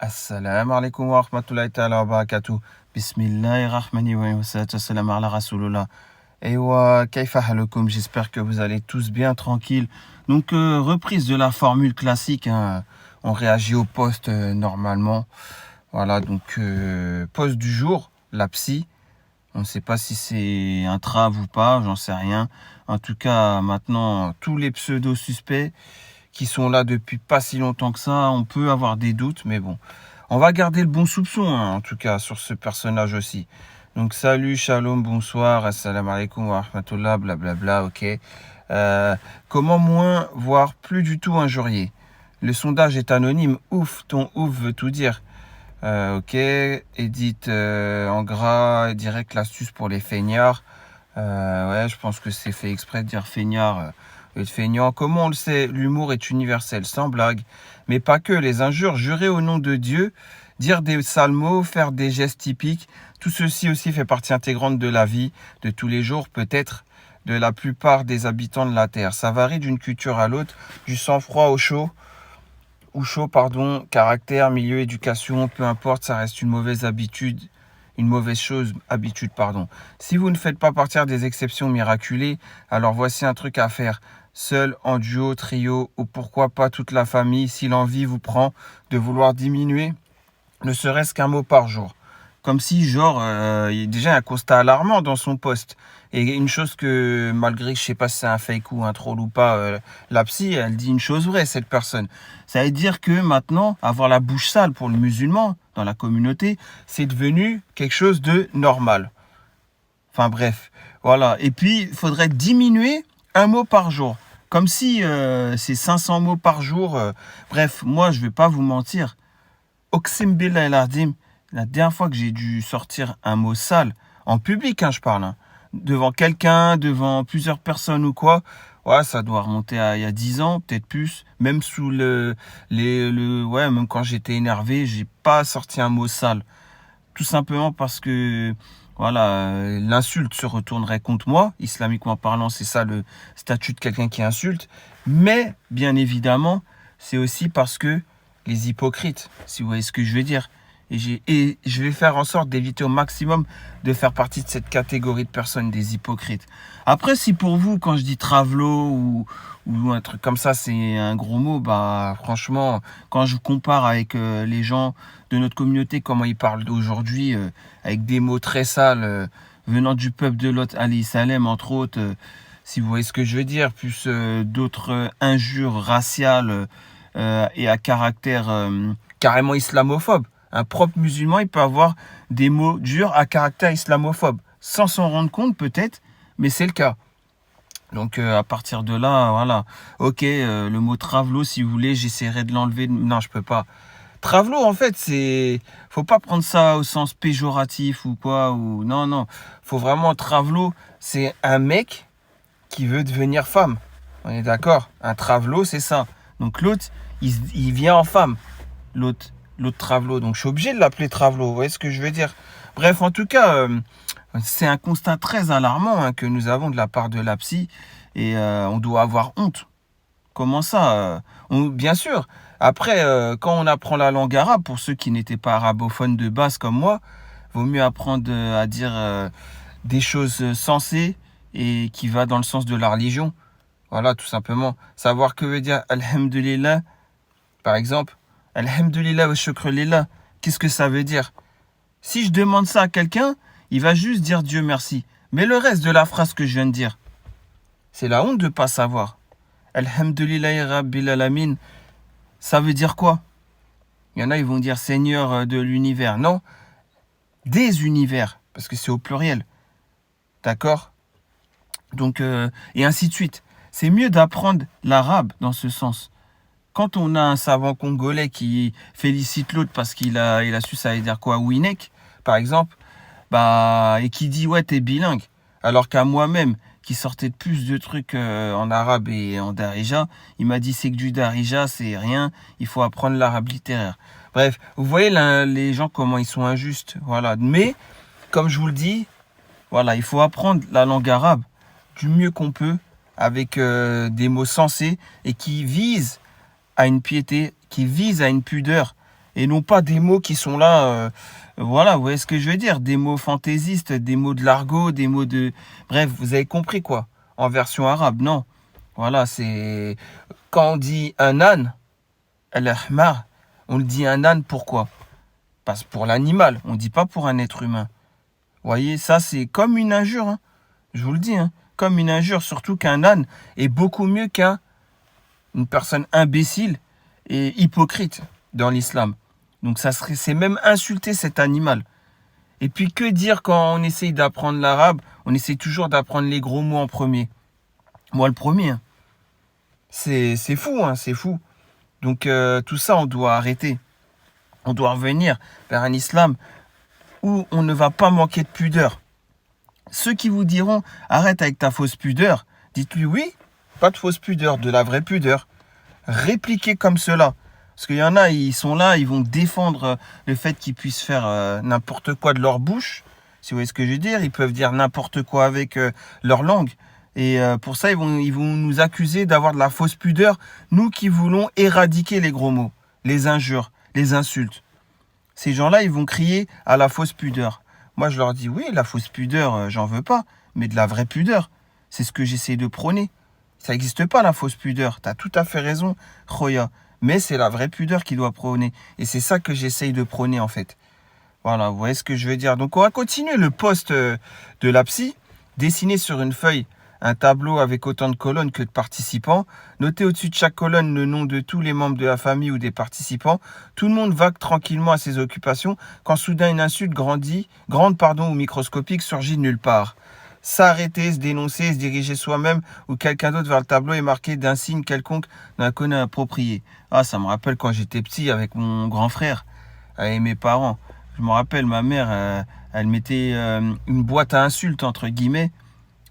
Assalamu alaikum wa rahmatullahi ta'ala wa barakatuh. Bismillahirrahmanirrahim. Wa salatu wassalamu ala rasulullah. Et wa kaifa halukum. J'espère que vous allez tous bien, tranquille. Donc, reprise de la formule classique. Hein. On réagit au poste normalement. Voilà, donc, poste du jour, la psy. On ne sait pas si c'est un trave ou pas, j'en sais rien. En tout cas, maintenant, tous les pseudo-suspects qui sont là depuis pas si longtemps que ça, on peut avoir des doutes, mais bon. On va garder le bon soupçon, hein, en tout cas, sur ce personnage aussi. Donc, salut, shalom, bonsoir, assalamu alaikum wa rahmatullah, blablabla, ok. Comment moins, voire plus du tout injurier? Le sondage est anonyme, ouf, ton ouf veut tout dire. Ok, Edith en gras, direct l'astuce pour les feignards. Ouais, je pense que c'est fait exprès de dire feignard et de feignant. Comme on le sait, l'humour est universel, sans blague. Mais pas que, les injures, jurer au nom de Dieu, dire des sales mots, faire des gestes typiques, tout ceci aussi fait partie intégrante de la vie, de tous les jours, peut-être de la plupart des habitants de la Terre. Ça varie d'une culture à l'autre, du sang-froid au chaud. Caractère, milieu, éducation, peu importe, ça reste une mauvaise habitude, pardon. Si vous ne faites pas partir des exceptions miraculées, alors voici un truc à faire. Seul, en duo, trio, ou pourquoi pas toute la famille, si l'envie vous prend de vouloir diminuer, ne serait-ce qu'un mot par jour. Comme si, genre, il y a déjà un constat alarmant dans son poste. Et une chose que, malgré, je sais pas si c'est un fake ou un troll ou pas, la psy, elle dit une chose vraie, cette personne. Ça veut dire que maintenant, avoir la bouche sale pour le musulman, dans la communauté, c'est devenu quelque chose de normal. Enfin bref, voilà. Et puis, il faudrait diminuer un mot par jour. Comme si c'est 500 mots par jour. Bref, moi, je vais pas vous mentir. Oqsim billah el Ardim, la dernière fois que j'ai dû sortir un mot sale, en public, hein, je parle, hein, devant quelqu'un, devant plusieurs personnes ou quoi, ouais, ça doit remonter à il y a 10 ans, peut-être plus. Même sous ouais, même quand j'étais énervé, j'ai pas sorti un mot sale. Tout simplement parce que, voilà, l'insulte se retournerait contre moi. Islamiquement parlant, c'est ça le statut de quelqu'un qui insulte. Mais, bien évidemment, c'est aussi parce que les hypocrites, si vous voyez ce que je veux dire. Et je vais faire en sorte d'éviter au maximum de faire partie de cette catégorie de personnes, des hypocrites. Après, si pour vous, quand je dis travelo ou un truc comme ça, c'est un gros mot, bah franchement, quand je compare avec les gens de notre communauté, comment ils parlent aujourd'hui, avec des mots très sales, venant du peuple de Lot Ali Salem, entre autres, si vous voyez ce que je veux dire, plus d'autres injures raciales et à caractère carrément islamophobe. Un propre musulman, il peut avoir des mots durs à caractère islamophobe, sans s'en rendre compte peut-être, mais c'est le cas. Donc à partir de là, voilà. Ok, le mot travelo, si vous voulez, j'essaierai de l'enlever. Non, je peux pas. Travelo, en fait, c'est... Faut pas prendre ça au sens péjoratif ou quoi. Ou... Non, non. Faut vraiment... Travelo, c'est un mec qui veut devenir femme. On est d'accord? Un travelo, c'est ça. Donc l'autre, il vient en femme. L'autre travelo. Donc je suis obligé de l'appeler travelo. Vous voyez ce que je veux dire? Bref, en tout cas, c'est un constat très alarmant hein, que nous avons de la part de la psy. Et on doit avoir honte. Comment ça bien sûr. Après, quand on apprend la langue arabe, pour ceux qui n'étaient pas arabophones de base comme moi, vaut mieux apprendre à dire des choses sensées et qui va dans le sens de la religion. Voilà, tout simplement. Savoir que veut dire Alhamdulillah, par exemple. Alhamdulillah wa shukr lillah. Qu'est-ce que ça veut dire? Si je demande ça à quelqu'un, il va juste dire Dieu merci. Mais le reste de la phrase que je viens de dire, c'est la honte de ne pas savoir. Alhamdulillah rabbil alamin, ça veut dire quoi? Il y en a, ils vont dire Seigneur de l'univers. Non, des univers, parce que c'est au pluriel. D'accord? Donc, et ainsi de suite. C'est mieux d'apprendre l'arabe dans ce sens. Quand on a un savant congolais qui félicite l'autre parce qu'il a su ça veut dire quoi, Winnek, par exemple, bah, et qui dit ouais, t'es bilingue, alors qu'à moi-même, qui sortait de plus de trucs en arabe et en darija, il m'a dit c'est que du darija, c'est rien, il faut apprendre l'arabe littéraire. Bref, vous voyez les gens comment ils sont injustes, voilà. Mais, comme je vous le dis, voilà, il faut apprendre la langue arabe du mieux qu'on peut, avec des mots sensés et qui visent à une piété, qui vise à une pudeur et non pas des mots qui sont là, voilà, vous voyez ce que je veux dire, des mots fantaisistes, des mots de l'argot, des mots de... Bref, vous avez compris quoi, en version arabe, non. Voilà, c'est... Quand on dit un âne, al-ahmar, on le dit un âne pourquoi? Parce que pour l'animal, on ne dit pas pour un être humain. Vous voyez, ça c'est comme une injure, hein. Je vous le dis, hein, comme une injure, surtout qu'un âne est beaucoup mieux qu'une personne imbécile et hypocrite dans l'islam. Donc c'est même insulter cet animal. Et puis que dire quand on essaye d'apprendre l'arabe, on essaye toujours d'apprendre les gros mots en premier. Moi le premier, hein. C'est fou, hein, c'est fou. Donc tout ça, on doit arrêter. On doit revenir vers un islam où on ne va pas manquer de pudeur. Ceux qui vous diront arrête avec ta fausse pudeur, dites-lui oui, pas de fausse pudeur, de la vraie pudeur. Répliquez comme cela. Parce qu'il y en a, ils sont là, ils vont défendre le fait qu'ils puissent faire n'importe quoi de leur bouche. Si vous voyez ce que je veux dire, ils peuvent dire n'importe quoi avec leur langue. Et pour ça, ils vont nous accuser d'avoir de la fausse pudeur. Nous qui voulons éradiquer les gros mots, les injures, les insultes. Ces gens-là, ils vont crier à la fausse pudeur. Moi, je leur dis, oui, la fausse pudeur, j'en veux pas. Mais de la vraie pudeur, c'est ce que j'essaie de prôner. Ça n'existe pas, la fausse pudeur. Tu as tout à fait raison, Khoya. Mais c'est la vraie pudeur qui doit prôner. Et c'est ça que j'essaye de prôner, en fait. Voilà, vous voyez ce que je veux dire. Donc, on va continuer le post de la psy. Dessiner sur une feuille un tableau avec autant de colonnes que de participants. Notez au-dessus de chaque colonne le nom de tous les membres de la famille ou des participants. Tout le monde vague tranquillement à ses occupations quand soudain une insulte grande ou microscopique surgit de nulle part. S'arrêter, se dénoncer, se diriger soi-même ou quelqu'un d'autre vers le tableau et marquer d'un signe quelconque d'un connu approprié. Ah, ça me rappelle quand j'étais petit avec mon grand frère et mes parents. Je me rappelle, ma mère, elle mettait une boîte à insultes, entre guillemets.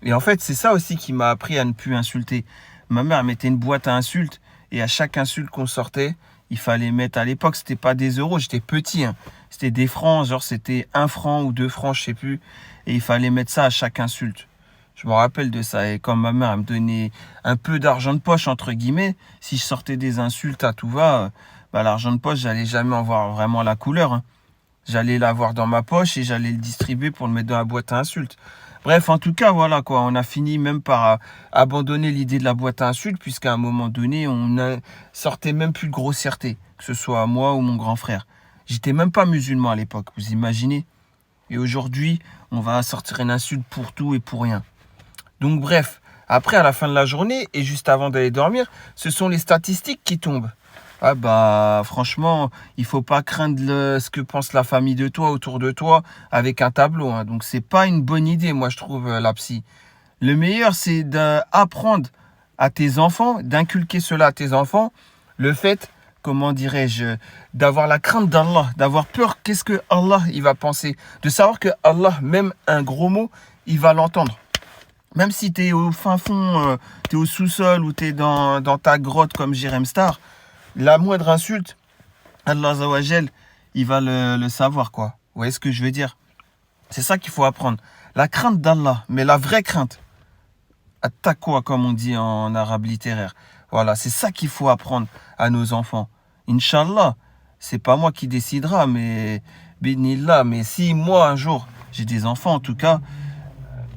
Et en fait, c'est ça aussi qui m'a appris à ne plus insulter. Ma mère mettait une boîte à insultes et à chaque insulte qu'on sortait, il fallait mettre, à l'époque, c'était pas des euros, j'étais petit, hein. C'était des francs, genre c'était 1 franc ou 2 francs, je sais plus. Et il fallait mettre ça à chaque insulte. Je me rappelle de ça. Et quand ma mère elle me donnait un peu d'argent de poche, entre guillemets, si je sortais des insultes à tout va, bah, l'argent de poche, j'allais jamais en voir vraiment la couleur, hein. J'allais l'avoir dans ma poche et j'allais le distribuer pour le mettre dans la boîte à insultes. Bref, en tout cas, voilà quoi. On a fini même par abandonner l'idée de la boîte à insultes, puisqu'à un moment donné, sortait même plus de grossièreté, que ce soit moi ou mon grand frère. J'étais même pas musulman à l'époque, vous imaginez? Et aujourd'hui, on va sortir une insulte pour tout et pour rien. Donc bref, après, à la fin de la journée et juste avant d'aller dormir, ce sont les statistiques qui tombent. Ah bah franchement, il faut pas craindre ce que pense la famille de toi, autour de toi, avec un tableau, hein. Donc c'est pas une bonne idée, moi je trouve, la psy. Le meilleur, c'est d'apprendre à tes enfants, d'inculquer cela à tes enfants, le fait, comment dirais-je, d'avoir la crainte d'Allah, d'avoir peur, qu'est-ce que Allah il va penser, de savoir que Allah, même un gros mot, il va l'entendre. Même si tu es au fin fond, tu es au sous-sol ou tu es dans ta grotte comme Jérém Star, la moindre insulte, Allah Azawajal, il va le savoir, quoi. Vous voyez ce que je veux dire? C'est ça qu'il faut apprendre. La crainte d'Allah, mais la vraie crainte. At-taqwa, comme on dit en arabe littéraire. Voilà, c'est ça qu'il faut apprendre à nos enfants. Inch'Allah, c'est pas moi qui décidera, mais Bidnillah, mais si moi un jour j'ai des enfants, en tout cas,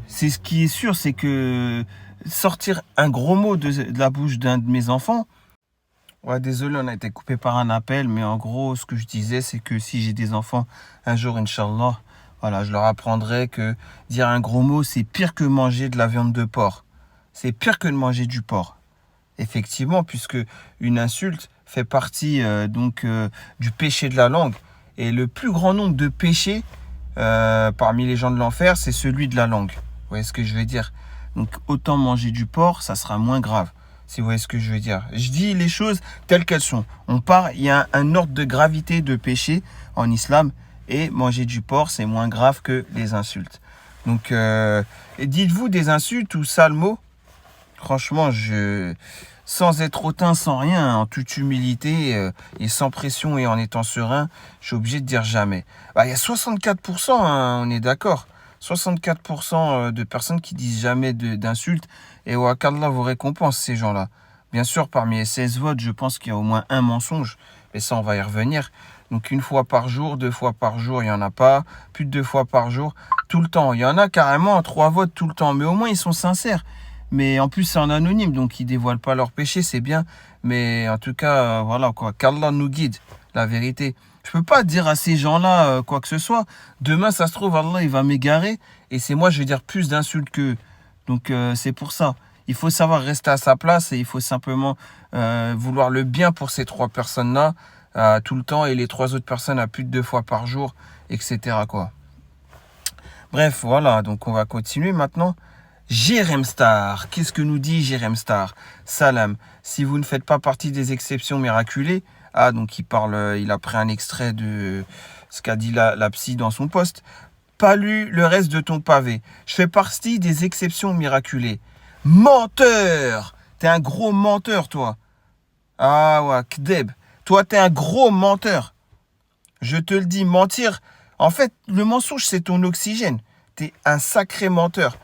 c'est ce qui est sûr, c'est que sortir un gros mot de la bouche d'un de mes enfants. Ouais, désolé, on a été coupé par un appel, mais en gros, ce que je disais, c'est que si j'ai des enfants un jour, Inch'Allah, voilà, je leur apprendrai que dire un gros mot, c'est pire que manger de la viande de porc. C'est pire que de manger du porc. Effectivement, puisque une insulte fait partie du péché de la langue. Et le plus grand nombre de péchés parmi les gens de l'enfer, c'est celui de la langue. Vous voyez ce que je veux dire? Donc autant manger du porc, ça sera moins grave. Si vous voyez ce que je veux dire. Je dis les choses telles qu'elles sont. Il y a un ordre de gravité de péché en islam. Et manger du porc, c'est moins grave que les insultes. Donc, dites-vous des insultes ou sales mots. Franchement, sans être hautain, sans rien, en toute humilité et sans pression et en étant serein, je suis obligé de dire jamais. Bah, il y a 64%, hein, on est d'accord. 64% de personnes qui disent jamais d'insultes. Et qu'Allah vous récompense, ces gens-là. Bien sûr, parmi les 16 votes, je pense qu'il y a au moins un mensonge. Mais ça, on va y revenir. Donc, 1 fois par jour, 2 fois par jour, il n'y en a pas. Plus de 2 fois par jour, tout le temps. Il y en a carrément 3 votes tout le temps. Mais au moins, ils sont sincères. Mais en plus, c'est en anonyme, donc ils dévoilent pas leurs péchés, c'est bien. Mais en tout cas, voilà quoi. Qu'Allah nous guide, la vérité. Je peux pas dire à ces gens-là quoi que ce soit. Demain, ça se trouve, Allah, il va m'égarer. Et c'est moi, je vais dire plus d'insultes qu'eux. Donc, c'est pour ça. Il faut savoir rester à sa place et il faut simplement vouloir le bien pour ces 3 personnes-là tout le temps. Et les 3 autres personnes à plus de 2 fois par jour, etc. quoi. Bref, voilà. Donc, on va continuer maintenant. Jérém Star, qu'est-ce que nous dit Jérém Star? Salam, si vous ne faites pas partie des exceptions miraculées, donc il a pris un extrait de ce qu'a dit la psy dans son post. Pas lu le reste de ton pavé. Je fais partie des exceptions miraculées. Menteur! T'es un gros menteur, toi. Ah ouais, Kdeb. Toi, t'es un gros menteur. Je te le dis, mentir. En fait, le mensonge, c'est ton oxygène. T'es un sacré menteur.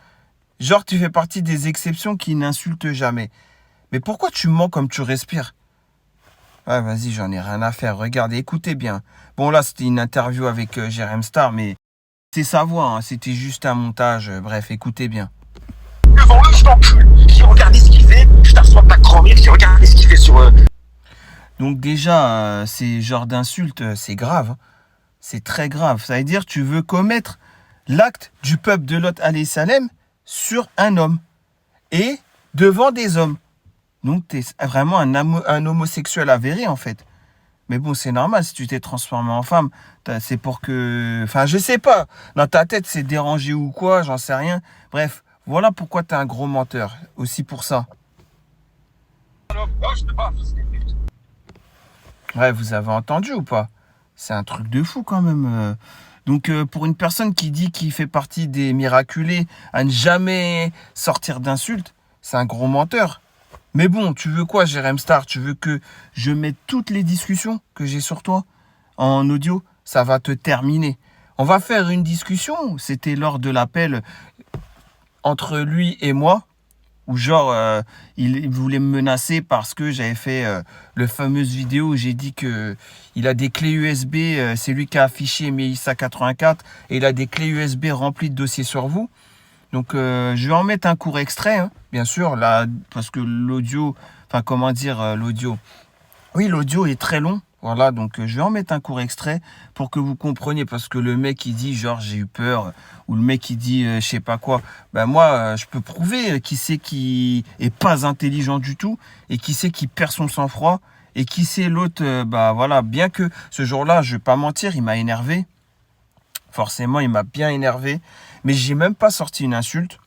Genre, tu fais partie des exceptions qui n'insultent jamais. Mais pourquoi tu mens comme tu respires? Ouais, vas-y, j'en ai rien à faire. Regardez, écoutez bien. Bon, là, c'était une interview avec Jérém Star, mais c'est sa voix, hein, c'était juste un montage. Bref, écoutez bien. Devant le je t'encule. J'ai regardé ce qu'il fait, je t'assois ta grand-mère, j'ai regardé ce qu'il fait sur... Donc déjà, ces genres d'insultes, c'est grave. Hein. C'est très grave. Ça veut dire tu veux commettre l'acte du peuple de Lot alayhi salam sur un homme et devant des hommes. Donc, tu es vraiment un homosexuel avéré, en fait. Mais bon, c'est normal, si tu t'es transformé en femme, c'est pour que... Enfin, je sais pas. Dans ta tête, c'est dérangé ou quoi, j'en sais rien. Bref, voilà pourquoi tu es un gros menteur. Aussi pour ça. Ouais, vous avez entendu ou pas? C'est un truc de fou quand même. Donc, pour une personne qui dit qu'il fait partie des miraculés à ne jamais sortir d'insultes, c'est un gros menteur. Mais bon, tu veux quoi, Jérém Star? Tu veux que je mette toutes les discussions que j'ai sur toi en audio? Ça va te terminer. On va faire une discussion. C'était lors de l'appel entre lui et moi, où genre, il voulait me menacer parce que j'avais fait le fameuse vidéo où j'ai dit que il a des clés USB, c'est lui qui a affiché Meissa 84, et il a des clés USB remplies de dossiers sur vous. Donc, je vais en mettre un court extrait, hein, bien sûr, là, parce que l'audio, enfin, comment dire, l'audio. Oui, l'audio est très long. Voilà, donc je vais en mettre un court extrait pour que vous compreniez, parce que le mec il dit genre j'ai eu peur, ou le mec il dit je sais pas quoi. Ben moi je peux prouver qui c'est qui est pas intelligent du tout et qui c'est qui perd son sang-froid et qui c'est l'autre. Bah voilà, bien que ce jour-là, je vais pas mentir, il m'a énervé. Forcément, il m'a bien énervé, mais j'ai même pas sorti une insulte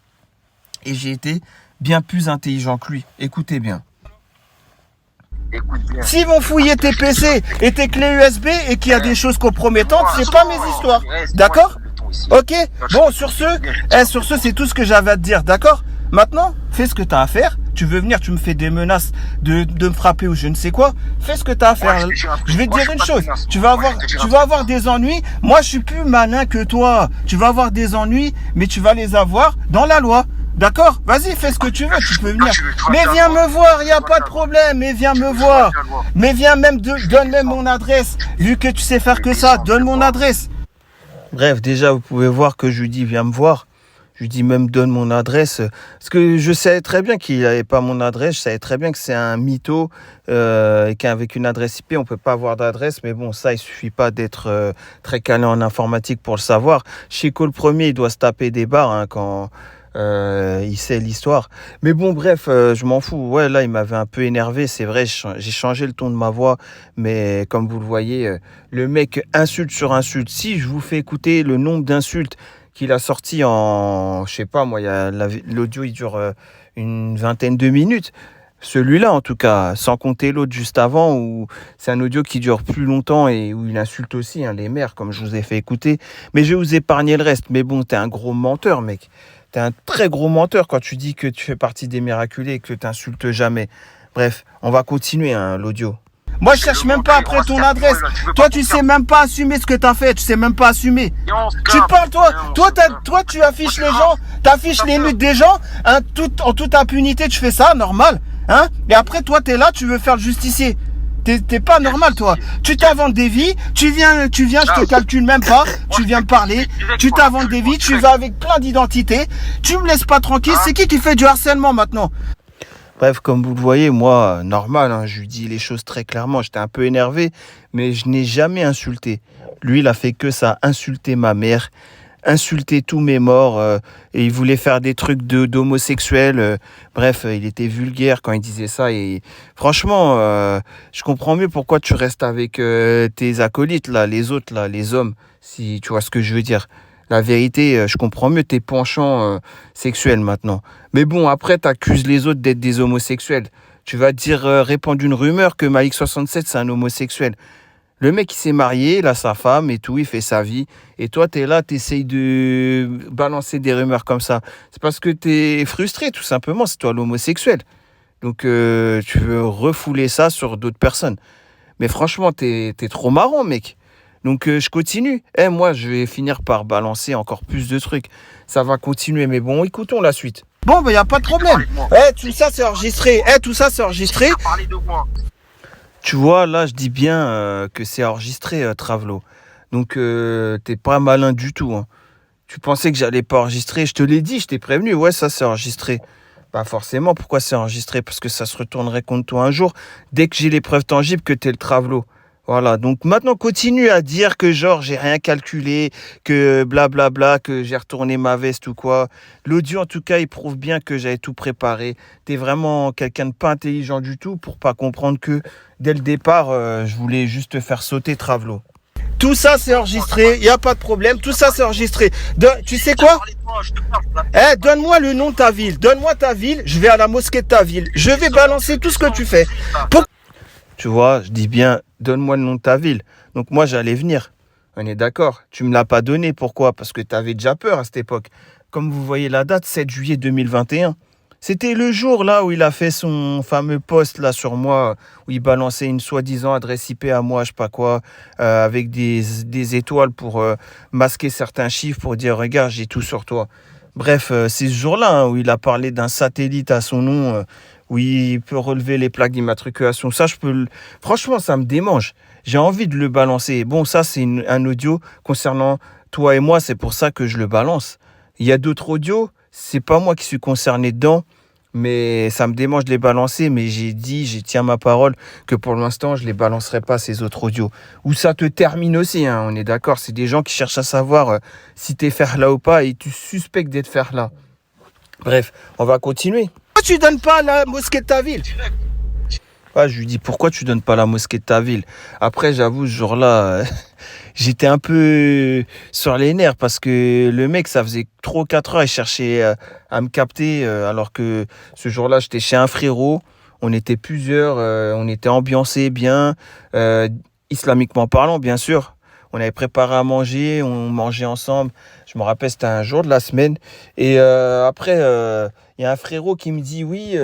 et j'ai été bien plus intelligent que lui. Écoutez bien. Écoute bien. S'ils vont fouiller tes PC et tes clés USB et qu'il y a des choses compromettantes, c'est pas mes histoires. D'accord? Ok? Bon, sur ce, c'est tout ce que j'avais à te dire. D'accord? Maintenant, fais ce que tu as à faire. Tu veux venir, tu me fais des menaces de me frapper ou je ne sais quoi. Fais ce que tu as à faire. Je vais te dire une chose. Tu vas avoir des ennuis. Moi, je suis plus malin que toi. Tu vas avoir des ennuis, mais tu vas les avoir dans la loi. D'accord? Vas-y, fais ce que tu veux, tu peux venir. Mais viens me voir, il n'y a pas de problème. Mais viens me voir. Mais viens même, donne même mon adresse. Vu que tu sais faire que ça, donne mon adresse. Bref, déjà, vous pouvez voir que je lui dis, viens me voir. Je lui dis même, donne mon adresse. Parce que je savais très bien qu'il n'avait pas mon adresse. Je savais très bien que c'est un mytho. Et qu'avec une adresse IP, on ne peut pas avoir d'adresse. Mais bon, ça, il ne suffit pas d'être très calé en informatique pour le savoir. Chico, le premier, il doit se taper des barres hein, quand... il sait l'histoire. Mais bon, bref, je m'en fous. Ouais, là, il m'avait un peu énervé. C'est vrai, j'ai changé le ton de ma voix. Mais comme vous le voyez, le mec insulte sur insulte. Si je vous fais écouter le nombre d'insultes qu'il a sorti en... Je sais pas, moi, l'audio, il dure une vingtaine de minutes. Celui-là, en tout cas, sans compter l'autre juste avant, où c'est un audio qui dure plus longtemps et où il insulte aussi hein, les mères, comme je vous ai fait écouter. Mais je vais vous épargner le reste. Mais bon, t'es un gros menteur, mec. T'es un très gros menteur quand tu dis que tu fais partie des miraculés et que tu n'insultes jamais. Bref, on va continuer hein, l'audio. Moi, je cherche même pas après ton adresse. Toi, tu sais même pas assumer ce que tu as fait. Tu sais même pas assumer. Tu parles, toi. Toi, tu affiches les gens. Tu affiches les nudes des gens. Hein, en toute impunité, tu fais ça, normal. Hein? Et après, toi, tu es là, tu veux faire le justicier. T'es pas normal, toi. Tu t'inventes des vies, tu viens, je te calcule même pas, tu viens me parler, tu t'inventes des vies, tu vas avec plein d'identités, tu me laisses pas tranquille, c'est qui fait du harcèlement maintenant? Bref, comme vous le voyez, moi, normal, hein, je lui dis les choses très clairement, j'étais un peu énervé, mais je n'ai jamais insulté. Lui, il a fait que ça, insulter ma mère, insulter tous mes morts, et il voulait faire des trucs d'homosexuels. Bref, il était vulgaire quand il disait ça. Et franchement, je comprends mieux pourquoi tu restes avec tes acolytes, là, les autres, là, les hommes, si tu vois ce que je veux dire. La vérité, je comprends mieux tes penchants sexuels maintenant. Mais bon, après, t'accuses les autres d'être des homosexuels. Tu vas dire, répandre une rumeur que Malik 67, c'est un homosexuel. Le mec, il s'est marié, il a sa femme et tout, il fait sa vie. Et toi, t'es là, t'essayes de balancer des rumeurs comme ça. C'est parce que t'es frustré, tout simplement. C'est toi l'homosexuel. Donc, tu veux refouler ça sur d'autres personnes. Mais franchement, t'es trop marrant, mec. Donc, je continue. Moi, je vais finir par balancer encore plus de trucs. Ça va continuer. Mais bon, écoutons la suite. Bon, il n'y a pas de problème. Tout ça, c'est enregistré. Tout ça, c'est enregistré. Tu vois, là, je dis bien que c'est enregistré, Travelo. Donc, t'es pas malin du tout. Hein. Tu pensais que j'allais pas enregistrer. Je te l'ai dit, je t'ai prévenu. Ouais, ça, c'est enregistré. Bah forcément, pourquoi c'est enregistré? Parce que ça se retournerait contre toi un jour, dès que j'ai les preuves tangibles que t'es le Travelo. Voilà, donc maintenant continue à dire que genre j'ai rien calculé, que blablabla, que j'ai retourné ma veste ou quoi. L'audio en tout cas il prouve bien que j'avais tout préparé. T'es vraiment quelqu'un de pas intelligent du tout pour pas comprendre que dès le départ je voulais juste te faire sauter Travelo. Tout ça c'est enregistré, il n'y a pas de problème, tout ça c'est enregistré. Tu sais quoi? Donne-moi le nom de ta ville, donne-moi ta ville, je vais à la mosquée de ta ville. Je vais balancer tout ce que tu fais. Tu vois, je dis bien, donne-moi le nom de ta ville. Donc moi, j'allais venir. On est d'accord. Tu me l'as pas donné. Pourquoi? Parce que tu avais déjà peur à cette époque. Comme vous voyez la date, 7 juillet 2021. C'était le jour là où il a fait son fameux post là sur moi, où il balançait une soi-disant adresse IP à moi, je sais pas quoi, avec des étoiles pour masquer certains chiffres, pour dire, regarde, j'ai tout sur toi. Bref, c'est ce jour-là où il a parlé d'un satellite à son nom, où il peut relever les plaques d'immatriculation. Ça, franchement, ça me démange. J'ai envie de le balancer. Bon, ça, c'est un audio concernant toi et moi. C'est pour ça que je le balance. Il y a d'autres audios. C'est pas moi qui suis concerné dedans. Mais ça me démange de les balancer. Mais j'ai tiens ma parole, que pour l'instant, je les balancerai pas, ces autres audios. Où ça te termine aussi, hein, on est d'accord. C'est des gens qui cherchent à savoir si t'es faire là ou pas. Et tu suspectes d'être faire là. Bref, on va continuer. Pourquoi tu donnes pas la mosquée de ta ville? Je lui dis, pourquoi tu donnes pas la mosquée de ta ville? Après, j'avoue, ce jour-là, j'étais un peu sur les nerfs parce que le mec, ça faisait 3 ou 4 heures, il cherchait à me capter alors que ce jour-là, j'étais chez un frérot. On était plusieurs, on était ambiancés bien, islamiquement parlant, bien sûr. On avait préparé à manger, on mangeait ensemble. Je me rappelle, c'était un jour de la semaine. Et après, il y a un frérot qui me dit, oui,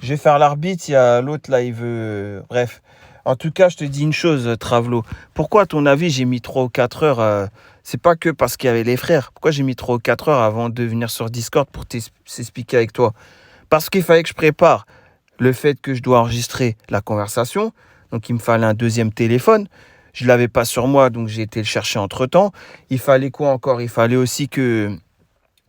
je vais faire l'arbitre. Il y a l'autre, là, il veut... Bref. En tout cas, je te dis une chose, Travelo. Pourquoi, à ton avis, j'ai mis 3 ou 4 heures c'est pas que parce qu'il y avait les frères. Pourquoi j'ai mis 3 ou 4 heures avant de venir sur Discord pour s'expliquer avec toi? Parce qu'il fallait que je prépare le fait que je dois enregistrer la conversation. Donc, il me fallait un deuxième téléphone. Je ne l'avais pas sur moi, donc j'ai été le chercher entre-temps. Il fallait quoi encore? Il fallait aussi que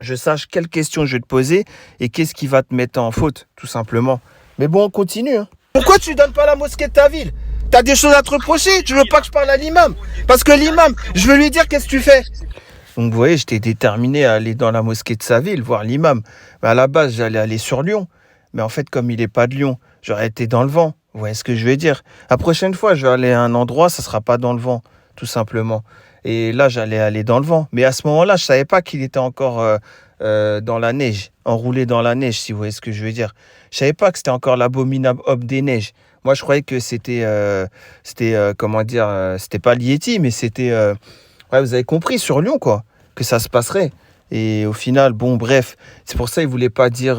je sache quelles questions je vais te poser et qu'est-ce qui va te mettre en faute, tout simplement. Mais bon, on continue. Hein. Pourquoi tu ne donnes pas la mosquée de ta ville? Tu as des choses à te reprocher? Tu veux pas que je parle à l'imam? Parce que l'imam, je veux lui dire qu'est-ce que tu fais. Donc vous voyez, j'étais déterminé à aller dans la mosquée de sa ville, voir l'imam. Mais à la base, j'allais aller sur Lyon. Mais en fait, comme il n'est pas de Lyon, j'aurais été dans le vent. Vous voyez ce que je veux dire? La prochaine fois, je vais aller à un endroit, ça ne sera pas dans le vent, tout simplement. Et là, j'allais aller dans le vent. Mais à ce moment-là, je ne savais pas qu'il était encore dans la neige, enroulé dans la neige, si vous voyez ce que je veux dire. Je ne savais pas que c'était encore l'abominable homme des neiges. Moi, je croyais que c'était c'était pas l'Yéti, mais c'était, vous avez compris, sur Lyon, quoi, que ça se passerait. Et au final, bon, bref, c'est pour ça qu'il ne voulait pas dire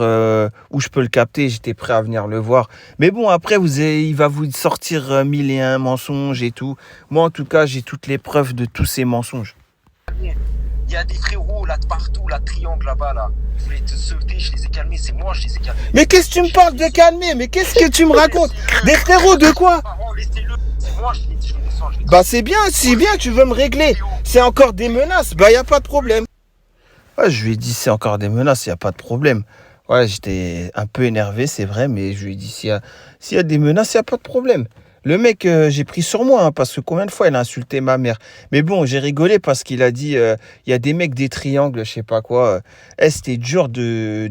où je peux le capter. J'étais prêt à venir le voir. Mais bon, après, il va vous sortir 1001 mensonges et tout. Moi, en tout cas, j'ai toutes les preuves de tous ces mensonges. Il y a des frérots là de partout, là, triangle là-bas, là. Ils voulaient te sauter, je les ai calmés, c'est moi, je les ai calmés. Mais qu'est-ce que tu me parles de calmer? Mais qu'est-ce que tu me racontes? Des frérots de quoi? Laissez-le, c'est moi, je les descends, je les Bah c'est bien, tu veux me régler. C'est encore des menaces, bah y a pas de problème. Ouais, je lui ai dit c'est encore des menaces, y a pas de problème. Ouais, j'étais un peu énervé, c'est vrai, mais je lui ai dit s'il y a des menaces, y a pas de problème. Le mec, j'ai pris sur moi, hein, parce que combien de fois il a insulté ma mère. Mais bon, j'ai rigolé parce qu'il a dit, il y a des mecs des triangles, je sais pas quoi. C'était dur de...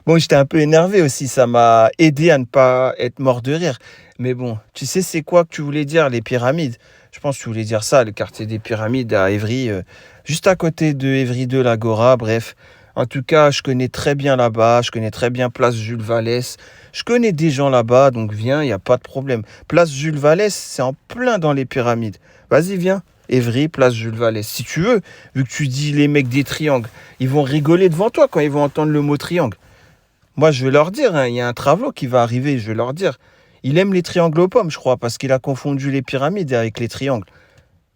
Bon, j'étais un peu énervé aussi, ça m'a aidé à ne pas être mort de rire. Mais bon, tu sais c'est quoi que tu voulais dire, les pyramides? Je pense que tu voulais dire ça, le quartier des pyramides à Évry, juste à côté de Évry 2, l'Agora, bref. En tout cas, je connais très bien là-bas, je connais très bien Place Jules Vallès. Je connais des gens là-bas, donc viens, il n'y a pas de problème. Place Jules Vallès, c'est en plein dans les pyramides. Vas-y, viens. Évry, Place Jules Vallès. Si tu veux, vu que tu dis les mecs des triangles, ils vont rigoler devant toi quand ils vont entendre le mot triangle. Moi, je vais leur dire, hein, il y a un travelot qui va arriver, je vais leur dire. Il aime les triangles aux pommes, je crois, parce qu'il a confondu les pyramides avec les triangles.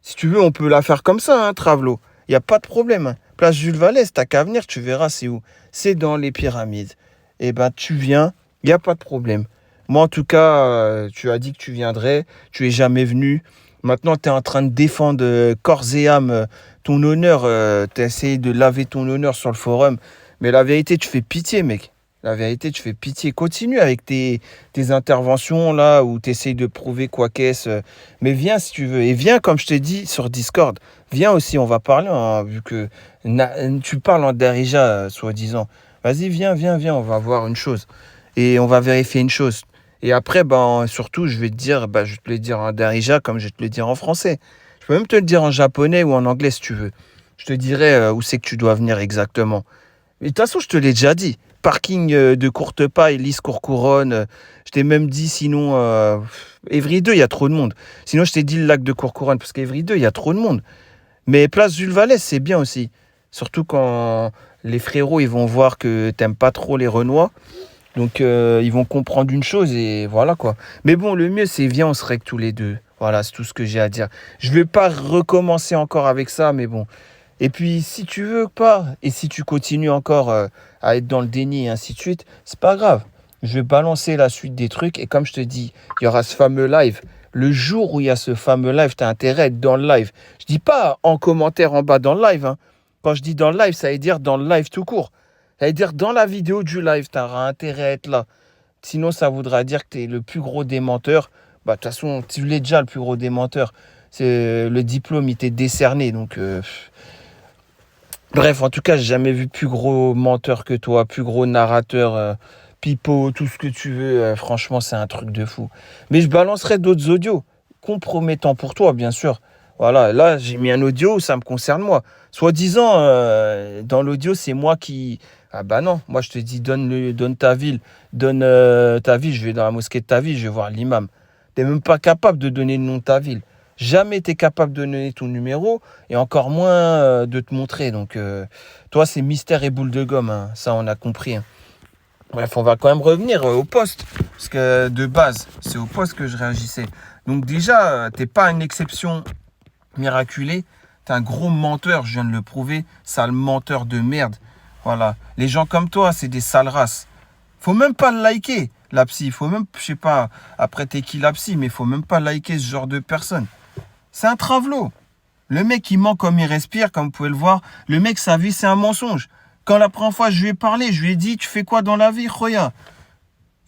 Si tu veux, on peut la faire comme ça, hein, travelot. Il n'y a pas de problème. Hein. Place Jules Vallès, t'as qu'à venir, tu verras c'est où. C'est dans les pyramides. Eh ben, tu viens, il n'y a pas de problème. Moi, en tout cas, tu as dit que tu viendrais, tu es jamais venu. Maintenant, tu es en train de défendre corps et âme ton honneur. Tu as essayé de laver ton honneur sur le forum. Mais la vérité, tu fais pitié, mec. La vérité, tu fais pitié. Continue avec tes interventions là où tu essayes de prouver quoi qu'est-ce. Mais viens si tu veux. Et viens, comme je t'ai dit, sur Discord. Viens aussi, on va parler, hein, vu que tu parles en Darija, soi-disant. Vas-y, viens, on va voir une chose. Et on va vérifier une chose. Et après, ben, surtout, je vais te dire, ben, je vais te le dire en Darija comme je vais te le dire en français. Je peux même te le dire en japonais ou en anglais si tu veux. Je te dirai où c'est que tu dois venir exactement. Mais de toute façon, je te l'ai déjà dit. Parking de Courtepaille, Lys Courcouronne. Je t'ai même dit sinon... Évry 2, il y a trop de monde. Sinon, je t'ai dit le lac de Courcouronne, parce qu'Évry 2, il y a trop de monde. Mais Place Jules Vallès, c'est bien aussi. Surtout quand les frérots, ils vont voir que t'aimes pas trop les Renois. Donc, ils vont comprendre une chose et voilà quoi. Mais bon, le mieux, c'est viens, on se règle tous les deux. Voilà, c'est tout ce que j'ai à dire. Je vais pas recommencer encore avec ça, mais bon... Et puis, si tu veux pas, et si tu continues encore à être dans le déni et ainsi de suite, c'est pas grave. Je vais balancer la suite des trucs. Et comme je te dis, il y aura ce fameux live. Le jour où il y a ce fameux live, tu as intérêt à être dans le live. Je dis pas en commentaire en bas dans le live. Hein. Quand je dis dans le live, ça veut dire dans le live tout court. Ça veut dire dans la vidéo du live, tu auras intérêt à être là. Sinon, ça voudra dire que tu es le plus gros démenteur. Bah, de toute façon, tu l'es déjà le plus gros démenteur. Le diplôme, il t'est décerné. Donc... Bref, en tout cas, j'ai jamais vu plus gros menteur que toi, plus gros narrateur, pipeau, tout ce que tu veux. Franchement, c'est un truc de fou. Mais je balancerai d'autres audios, compromettants pour toi, bien sûr. Voilà, là, j'ai mis un audio où ça me concerne moi. Soi-disant, dans l'audio, c'est moi qui... Ah bah non, moi je te dis, donne ta ville, donne ta ville, je vais dans la mosquée de ta ville, je vais voir l'imam. T'es même pas capable de donner le nom de ta ville. Jamais tu es capable de donner ton numéro et encore moins de te montrer. Donc, toi, c'est mystère et boule de gomme. Hein. Ça, on a compris. Hein. Bref, on va quand même revenir au poste. Parce que de base, c'est au poste que je réagissais. Donc déjà, t'es pas une exception miraculée. T'es un gros menteur, je viens de le prouver. Sale menteur de merde. Voilà. Les gens comme toi, c'est des sales races. Faut même pas le liker, la psy. Faut même, je sais pas, après t'es qui la psy, mais faut même pas liker ce genre de personnes. C'est un travelot. Le mec, il ment comme il respire, comme vous pouvez le voir. Le mec, sa vie, c'est un mensonge. Quand la première fois, je lui ai parlé, je lui ai dit, tu fais quoi dans la vie, Khoya?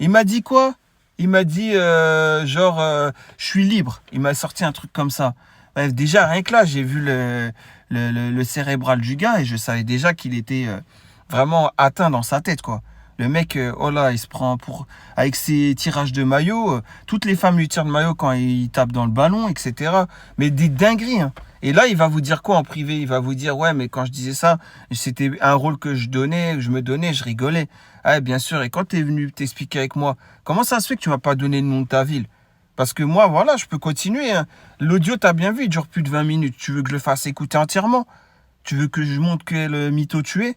Il m'a dit quoi? Il m'a dit, je suis libre. Il m'a sorti un truc comme ça. Bref, déjà, rien que là, j'ai vu le cérébral du gars et je savais déjà qu'il était vraiment atteint dans sa tête, quoi. Le mec, oh là, il se prend pour... Avec ses tirages de maillot, toutes les femmes lui tirent de maillot quand il tape dans le ballon, etc. Mais des dingueries, hein. Et là, il va vous dire quoi en privé? Il va vous dire, ouais, mais quand je disais ça, c'était un rôle que je me donnais, je rigolais. Ah, bien sûr, et quand tu es venu t'expliquer avec moi, comment ça se fait que tu m'as pas donné le nom de ta ville? Parce que moi, voilà, je peux continuer. Hein. L'audio, tu as bien vu, il dure plus de 20 minutes. Tu veux que je le fasse écouter entièrement? Tu veux que je montre quel mytho tu es?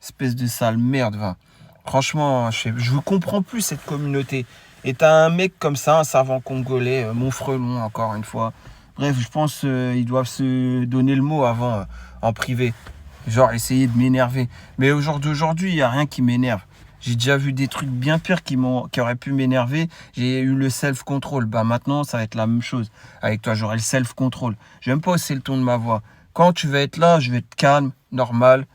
Espèce de sale merde, va. Franchement, je ne comprends plus cette communauté. Et t'as un mec comme ça, un savant congolais, mon frelon, encore une fois. Bref, je pense ils doivent se donner le mot avant en privé. Genre essayer de m'énerver. Mais au jour d'aujourd'hui, il n'y a rien qui m'énerve. J'ai déjà vu des trucs bien pires qui auraient pu m'énerver. J'ai eu le self-control. Bah maintenant, ça va être la même chose. Avec toi, j'aurai le self-control. Je vais même pas hausser le ton de ma voix. Quand tu vas être là, je vais être calme, normal.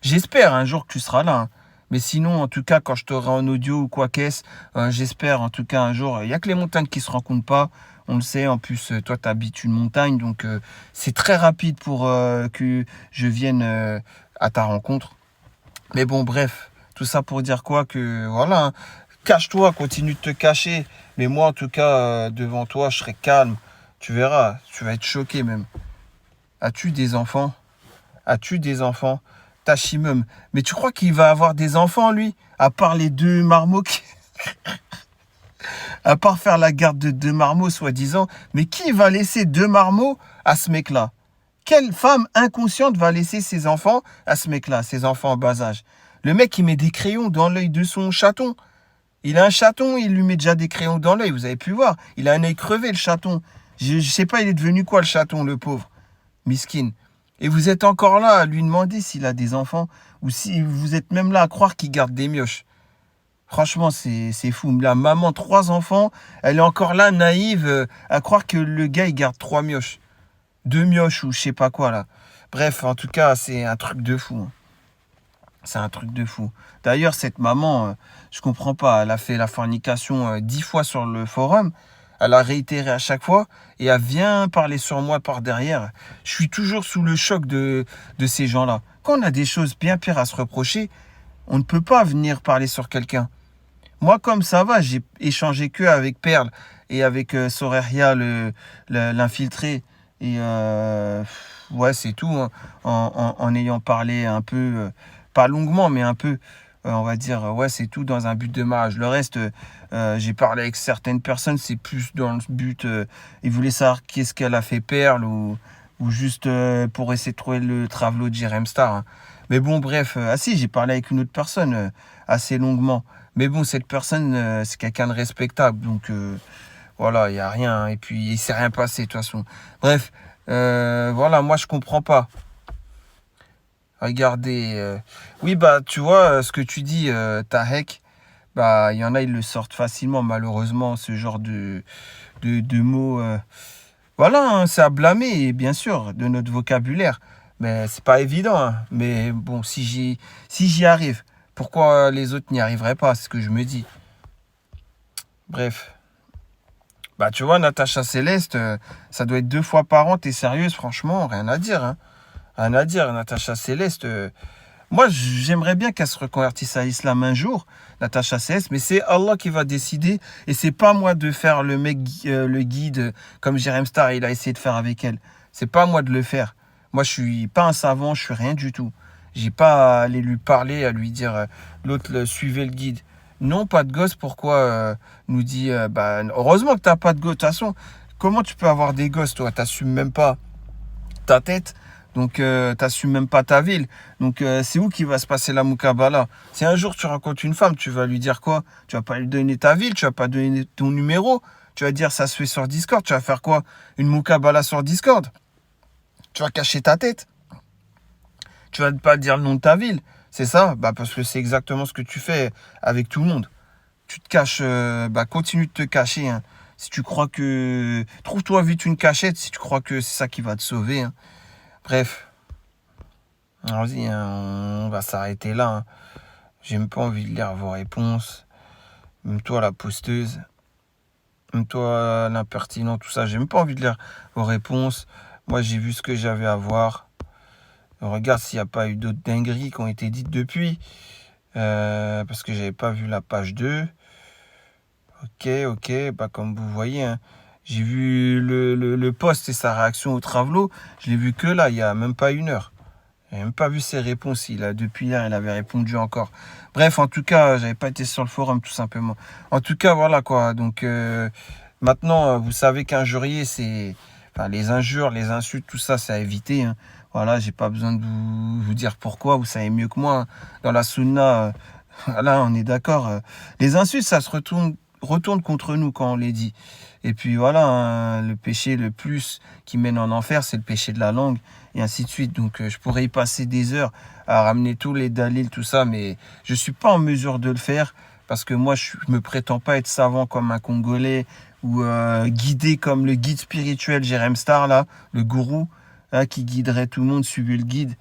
J'espère un jour que tu seras là, hein. Mais sinon, en tout cas, quand je t'aurai en audio ou quoi qu'est-ce, j'espère en tout cas un jour. Il n'y a que les montagnes qui se rencontrent pas. On le sait. En plus, toi, tu habites une montagne. Donc, c'est très rapide pour que je vienne à ta rencontre. Mais bon, bref. Tout ça pour dire quoi? Que voilà, hein, cache-toi, continue de te cacher. Mais moi, en tout cas, devant toi, je serai calme. Tu verras, tu vas être choqué même. As-tu des enfants? As-tu des enfants? Tachimum. Mais tu crois qu'il va avoir des enfants, lui? À part les deux marmots à part faire la garde de deux marmots, soi-disant. Mais qui va laisser deux marmots à ce mec-là? Quelle femme inconsciente va laisser ses enfants à ce mec-là, ses enfants en bas âge? Le mec, il met des crayons dans l'œil de son chaton. Il a un chaton, il lui met déjà des crayons dans l'œil. Vous avez pu voir. Il a un œil crevé, le chaton. Je sais pas, il est devenu quoi, le chaton, le pauvre? Miskin. Et vous êtes encore là à lui demander s'il a des enfants. Ou si vous êtes même là à croire qu'il garde des mioches. Franchement, c'est fou. La maman, 3 enfants, elle est encore là, naïve, à croire que le gars, il garde 3 mioches. 2 mioches ou je sais pas quoi, là. Bref, en tout cas, c'est un truc de fou, hein. C'est un truc de fou. D'ailleurs, cette maman, je comprends pas. Elle a fait la fornication 10 fois sur le forum. Elle a réitéré à chaque fois. Et elle vient parler sur moi par derrière. Je suis toujours sous le choc de ces gens-là. Quand on a des choses bien pires à se reprocher, on ne peut pas venir parler sur quelqu'un. Moi, comme ça va, j'ai échangé que avec Perle et avec Soreria, l'infiltré. Et ouais, c'est tout, hein. En ayant parlé un peu... pas longuement, mais un peu, on va dire, ouais, c'est tout dans un but de mariage. Le reste, j'ai parlé avec certaines personnes, c'est plus dans le but, ils voulaient savoir qu'est-ce qu'elle a fait Perle ou juste pour essayer de trouver le travelot de Jerem Star, hein. Mais bon, bref, ah si, j'ai parlé avec une autre personne assez longuement. Mais bon, cette personne, c'est quelqu'un de respectable, donc voilà, il n'y a rien, hein. Et puis, il ne s'est rien passé, de toute façon. Bref, voilà, moi, je comprends pas. Regardez. Oui, bah, tu vois, ce que tu dis, Tahek, bah, il y en a, ils le sortent facilement, malheureusement, ce genre de mots. Voilà, hein, c'est à blâmer, bien sûr, de notre vocabulaire. Mais c'est pas évident, hein. Mais bon, si j'y arrive, pourquoi les autres n'y arriveraient pas? C'est ce que je me dis. Bref. Bah, tu vois, Natacha Céleste, ça doit être 2 fois par an, t'es sérieuse, franchement, rien à dire, hein. Rien à dire, Natacha Céleste. Moi, j'aimerais bien qu'elle se reconvertisse à l'islam un jour, Natacha Céleste, mais c'est Allah qui va décider. Et c'est pas moi de faire le mec, le guide, comme Jerem Star, il a essayé de faire avec elle. C'est pas moi de le faire. Moi, je suis pas un savant, je suis rien du tout. J'ai pas à aller lui parler, à lui dire, l'autre, suivez le guide. Non, pas de gosse, pourquoi nous dit, bah, heureusement que t'as pas de gosse. De toute façon, comment tu peux avoir des gosses, toi? T'assumes même pas ta tête. Donc, t'assumes même pas ta ville. Donc, c'est où qui va se passer la Moukabala? Si un jour tu rencontres une femme, tu vas lui dire quoi? Tu vas pas lui donner ta ville, tu vas pas donner ton numéro. Tu vas dire ça se fait sur Discord. Tu vas faire quoi? Une Moukabala sur Discord? Tu vas cacher ta tête. Tu vas pas dire le nom de ta ville. C'est ça? Bah, parce que c'est exactement ce que tu fais avec tout le monde. Tu te caches, bah, continue de te cacher, hein. Si tu crois que... Trouve-toi vite une cachette si tu crois que c'est ça qui va te sauver, hein. Bref, vas-y, hein, on va s'arrêter là, hein. J'ai même pas envie de lire vos réponses. Même toi, la posteuse. Même toi, l'impertinent, tout ça. J'ai même pas envie de lire vos réponses. Moi, j'ai vu ce que j'avais à voir. Regarde s'il n'y a pas eu d'autres dingueries qui ont été dites depuis. Parce que j'avais pas vu la page 2. Ok, bah comme vous voyez, hein, j'ai vu le post et sa réaction au travelot. Je l'ai vu que là, il n'y a même pas 1 heure. Je n'ai même pas vu ses réponses. Depuis hier, il avait répondu encore. Bref, en tout cas, j'avais pas été sur le forum, tout simplement. En tout cas, voilà quoi. Donc, maintenant, vous savez qu'injurier, c'est... Enfin, les injures, les insultes, tout ça, c'est à éviter, hein. Voilà, j'ai pas besoin de vous dire pourquoi. Vous savez mieux que moi, hein. Dans la sunna, là, on est d'accord. Les insultes, ça se retourne retournent contre nous quand on les dit. Et puis voilà, hein, le péché le plus qui mène en enfer, c'est le péché de la langue, et ainsi de suite. Donc je pourrais y passer des heures à ramener tous les dalils, tout ça, mais je ne suis pas en mesure de le faire, parce que moi, je me prétends pas être savant comme un Congolais, ou guidé comme le guide spirituel Jérém Star, là, le gourou, hein, qui guiderait tout le monde, suivez le guide.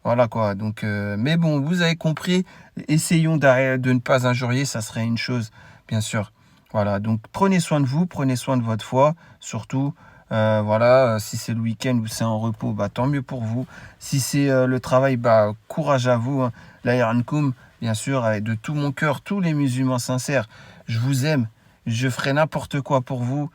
Voilà quoi. Donc, mais bon, vous avez compris, essayons de ne pas injurier, ça serait une chose, bien sûr. Voilà, donc prenez soin de vous, prenez soin de votre foi, surtout. Voilà, si c'est le week-end ou c'est en repos, bah, tant mieux pour vous. Si c'est le travail, bah, courage à vous. Hein. L'Aïrankoum, bien sûr, et de tout mon cœur, tous les musulmans sincères, je vous aime. Je ferai n'importe quoi pour vous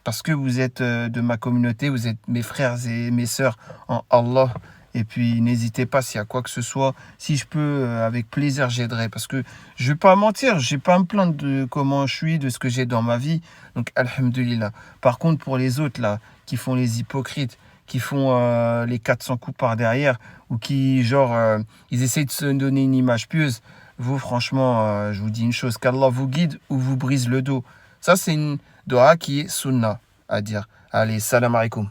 parce que vous êtes de ma communauté, vous êtes mes frères et mes sœurs en Allah. Et puis n'hésitez pas s'il y a quoi que ce soit, si je peux, avec plaisir j'aiderai. Parce que je ne vais pas mentir, je n'ai pas à me plaindre de comment je suis, de ce que j'ai dans ma vie. Donc alhamdoulilah. Par contre pour les autres là, qui font les hypocrites, qui font les 400 coups par derrière, ou qui genre, ils essayent de se donner une image pieuse. Vous franchement, je vous dis une chose, qu'Allah vous guide ou vous brise le dos. Ça c'est une doha qui est sunnah à dire. Allez, salam alaikum.